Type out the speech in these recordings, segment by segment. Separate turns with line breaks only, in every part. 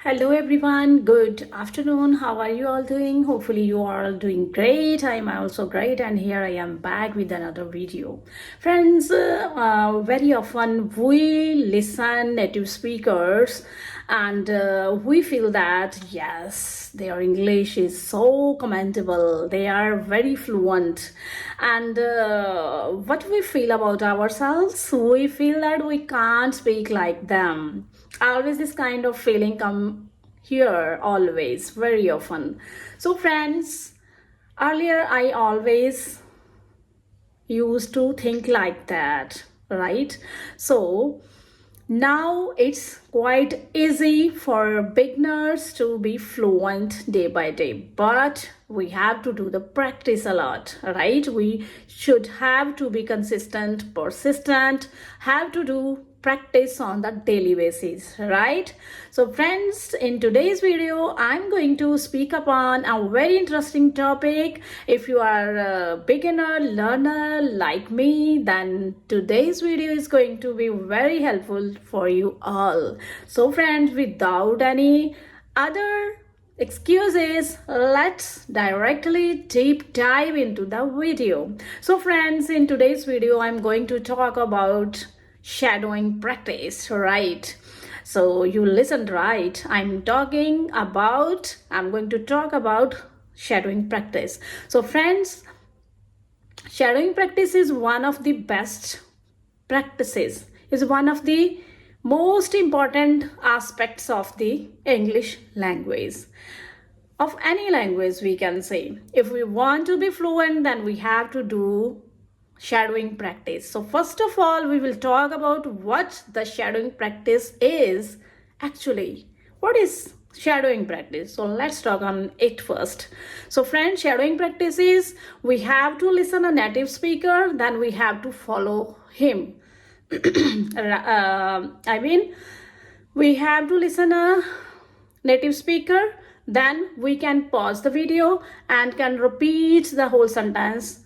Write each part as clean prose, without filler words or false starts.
Hello everyone, good afternoon. How are you all doing? Hopefully you are all doing great. I am also great, and here I am back with another video. Friends, very often we listen native speakers and we feel that yes, their English is so commendable. They are very fluent, and what we feel about ourselves, we feel that we can't speak like them. Always this kind of feeling come here, always, very often. So friends, earlier I always used to think like that, right? So now it's quite easy for beginners to be fluent day by day, but we have to do the practice a lot, right? We should have to be consistent, persistent, have to do practice on the daily basis, right? So friends, in today's video I'm going to speak upon a very interesting topic. If you are a beginner learner like me, then today's video is going to be very helpful for you all. So friends, without any other excuses, let's directly deep dive into the video. So friends, in today's video I'm going to talk about shadowing practice, right? So you listened right. I'm going to talk about shadowing practice. So friends, shadowing practice is one of the best practices, is one of the most important aspects of the English language, of any language, we can say. If we want to be fluent, then we have to do shadowing practice. So first of all, we will talk about what the shadowing practice is actually. What is shadowing practice? So let's talk on it first. So friends, shadowing practice is we have to listen a native speaker, then we have to follow him. We have to listen a native speaker, then we can pause the video and can repeat the whole sentence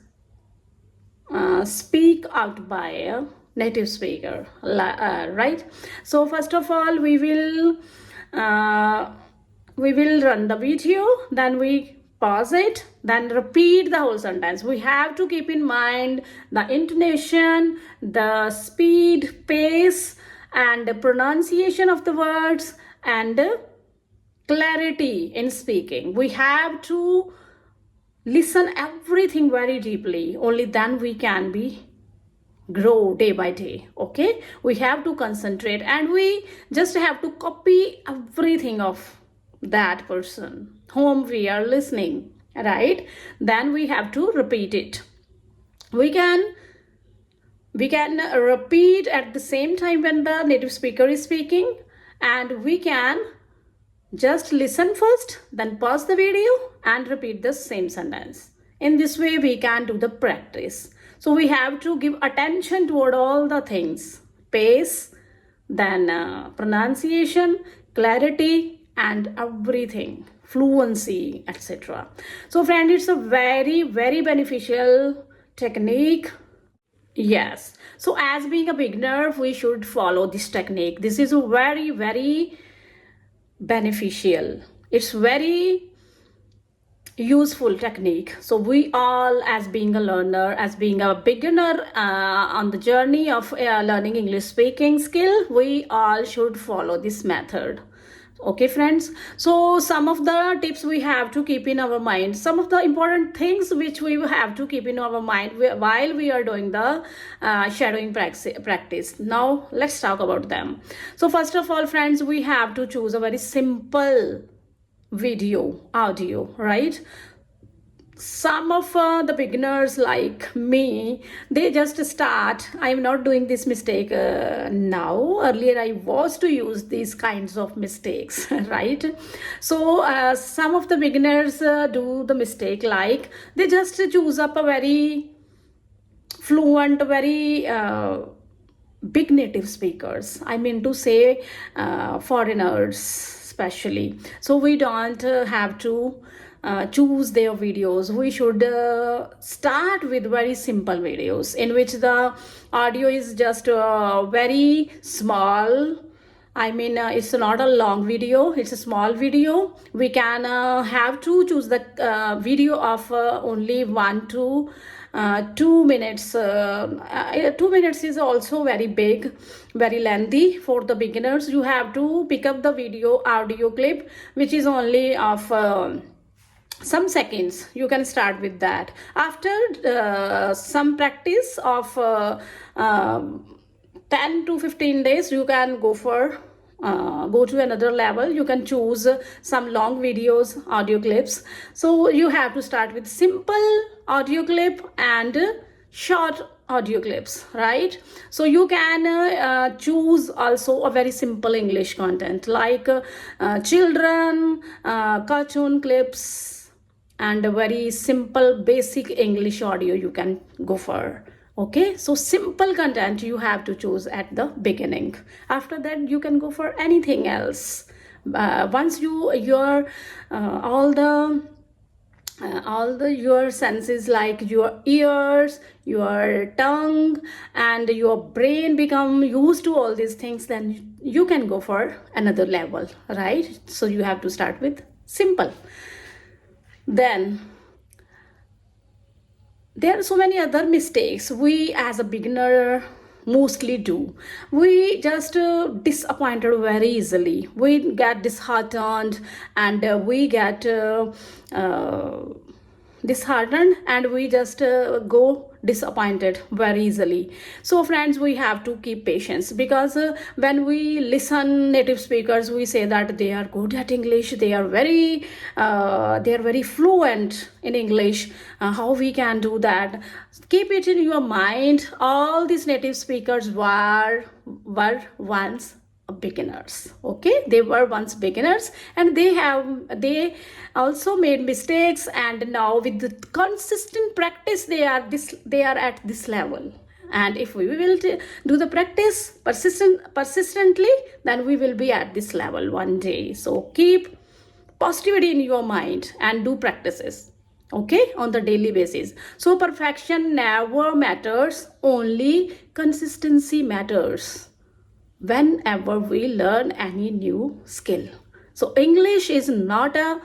speak out by a native speaker, right? So first of all, we will run the video, then we pause it, then repeat the whole sentence. We have to keep in mind the intonation, the speed, pace, and the pronunciation of the words, and clarity in speaking. We have to listen everything very deeply. Only then we can be grow day by day. Okay, we have to concentrate, and we just have to copy everything of that person whom we are listening, right? Then we have to repeat it. We can repeat at the same time when the native speaker is speaking, and we can just listen first, then pause the video and repeat the same sentence. In this way, we can do the practice. So we have to give attention toward all the things: pace, then pronunciation, clarity, and everything, fluency, etc. So friend, it's a very, very beneficial technique. Yes. So as being a beginner, we should follow this technique. This is a very, very beneficial, it's very useful technique. So we all, as being a learner, as being a beginner on the journey of learning English speaking skill, we all should follow this method. Okay friends, so some of the tips we have to keep in our mind, some of the important things which we have to keep in our mind while we are doing the shadowing practice. Now let's talk about them. So first of all friends, we have to choose a very simple audio, right? Some of the beginners like me, they just start. I'm not doing this mistake now. Earlier I was to use these kinds of mistakes, right? So some of the beginners do the mistake, like they just choose up a very fluent, very big native speakers, I mean to say foreigners especially. So we don't have to choose their videos. We should start with very simple videos in which the audio is just very small I mean, it's not a long video, it's a small video. We can have to choose the video of only 1 to 2 minutes. 2 minutes is also very big, very lengthy for the beginners. You have to pick up the video audio clip, which is only of some seconds. You can start with that. After some practice of 10 to 15 days, you can go for go to another level. You can choose some long videos, audio clips. So you have to start with simple audio clip and short audio clips, right? So you can choose also a very simple English content like children, cartoon clips, and a very simple basic English audio you can go for. Okay, so simple content you have to choose at the beginning. After that, you can go for anything else. Once your your senses like your ears, your tongue, and your brain become used to all these things, then you can go for another level, right? So you have to start with simple. Then there are so many other mistakes we as a beginner mostly do. We just disappointed very easily. We get disheartened, and we get disheartened, and we just go disappointed very easily. So friends, we have to keep patience, because when we listen native speakers, we say that they are good at English, they are very fluent in English. How we can do that? Keep it in your mind, all these native speakers were once beginners. Okay, they were once beginners, and they also made mistakes, and now with the consistent practice they are at this level. And if we will do the practice persistently, then we will be at this level one day. So keep positivity in your mind and do practices, okay, on the daily basis. So perfection never matters, only consistency matters whenever we learn any new skill. So English is not a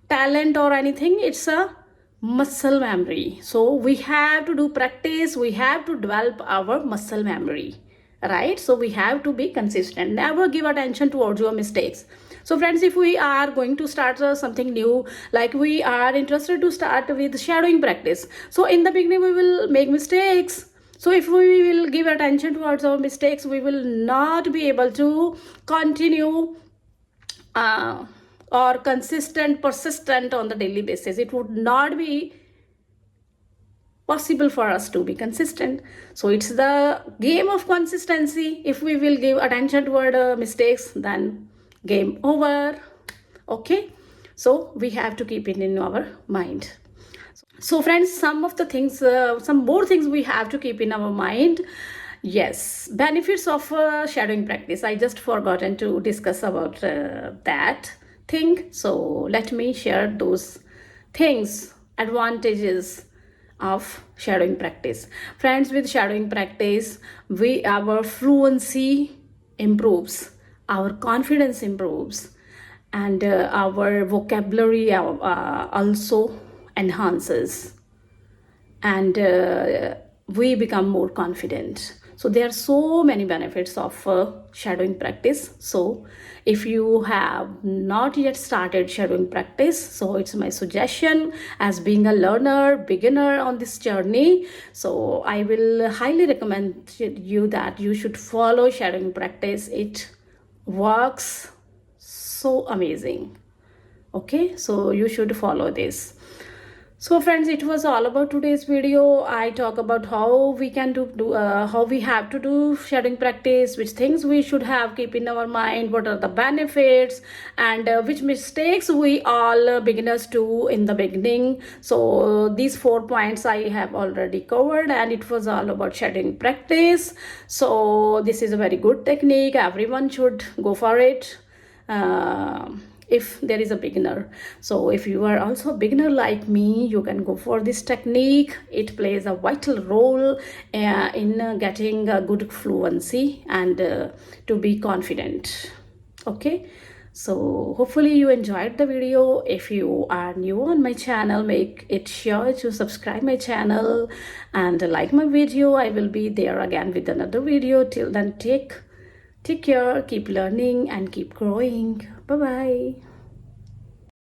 talent or anything, it's a muscle memory. So we have to do practice, we have to develop our muscle memory, right? So we have to be consistent, never give attention towards your mistakes. So friends, if we are going to start something new, like we are interested to start with shadowing practice, so in the beginning we will make mistakes. So if we will give attention towards our mistakes, we will not be able to continue or persistent on the daily basis. It would not be possible for us to be consistent. So it's the game of consistency. If we will give attention toward mistakes, then game over. Okay, so we have to keep it in our mind. So friends, some more things we have to keep in our mind. Yes, benefits of shadowing practice. I just forgotten to discuss about that thing. So let me share those things, advantages of shadowing practice. Friends, with shadowing practice, our fluency improves, our confidence improves, and our vocabulary also enhances, and we become more confident. So there are so many benefits of shadowing practice. So if you have not yet started shadowing practice, so it's my suggestion as being a learner, beginner on this journey. So I will highly recommend you that you should follow shadowing practice. It works so amazing. Okay, so you should follow this. So friends, it was all about today's video. I talk about how we can how we have to do shadowing practice, which things we should have keep in our mind, what are the benefits, and which mistakes we all beginners do in the beginning. So these 4 points I have already covered, and it was all about shadowing practice. So this is a very good technique, everyone should go for it. if there is a beginner. So if you are also a beginner like me, you can go for this technique. It plays a vital role in getting a good fluency and to be confident. Okay, so hopefully you enjoyed the video. If you are new on my channel, make it sure to subscribe my channel and like my video. I will be there again with another video. Till then, take care, keep learning and keep growing. Bye bye.